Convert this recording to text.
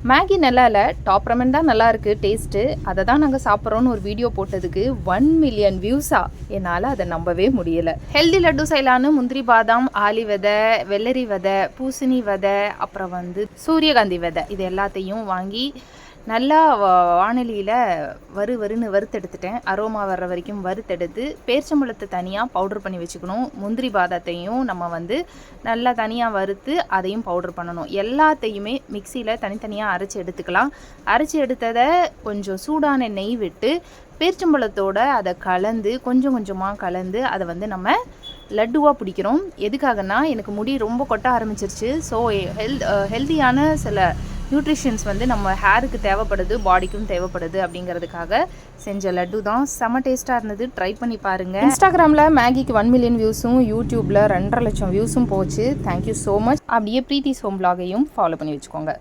Maggi நல்லா இல்லை, top Raman தான் நல்லா இருக்குது டேஸ்ட்டு. அதை தான் நாங்கள் சாப்பிட்றோன்னு ஒரு வீடியோ போட்டதுக்கு 1 மில்லியன் வியூஸா, என்னால் அதை நம்பவே முடியலை. ஹெல்தி லட்டு செய்யலான்னு முந்திரி பாதாம், ஆலி விதை, வெள்ளரி விதை, பூசணி விதை, அப்புறம் சூரியகாந்தி விதை, இது எல்லாத்தையும் வாங்கி நல்லா வானலியில் வறுன்னு வறுத்தெடுத்துட்டேன். அரோமா வர்ற வரைக்கும் வறுத்தெடுத்து பேரிச்சம்பழத்தை தனியாக பவுடர் பண்ணி வச்சுக்கணும். முந்திரி பாதாத்தையும் நம்ம நல்லா தனியாக வறுத்து அதையும் பவுடர் பண்ணணும். எல்லாத்தையுமே மிக்சியில் தனித்தனியாக அரைச்சி எடுத்துக்கலாம். அரைச்சி எடுத்ததை கொஞ்சம் சூடான நெய் விட்டு பேரிச்சம்பழத்தோடு அதை கலந்து கொஞ்சம் கொஞ்சமாக கலந்து அதை நம்ம லட்டுவாக பிடிக்கிறோம். எதுக்காகனா, எனக்கு முடி ரொம்ப கொட்ட ஆரம்பிச்சிருச்சு. ஸோ ஹெல்த்தியான சில நியூட்ரிஷன்ஸ் நம்ம ஹேருக்கு தேவைப்படுது, பாடிக்கும் தேவைப்படுது. அப்படிங்கிறதுக்காக செஞ்ச லட்டு தான். செம டேஸ்ட்டாக இருந்தது, ட்ரை பண்ணி பாருங்கள். இன்ஸ்டாகிராமில் மேகிக்கு 1 மில்லியன் வியூஸும், யூடியூப்பில் 2.5 லட்சம் வியூஸும் போச்சு. Thank you so much. அப்படியே ப்ரீத்திஸ் ஹோம் வ்ளாகையும் ஃபாலோ பண்ணி வச்சுக்கோங்க.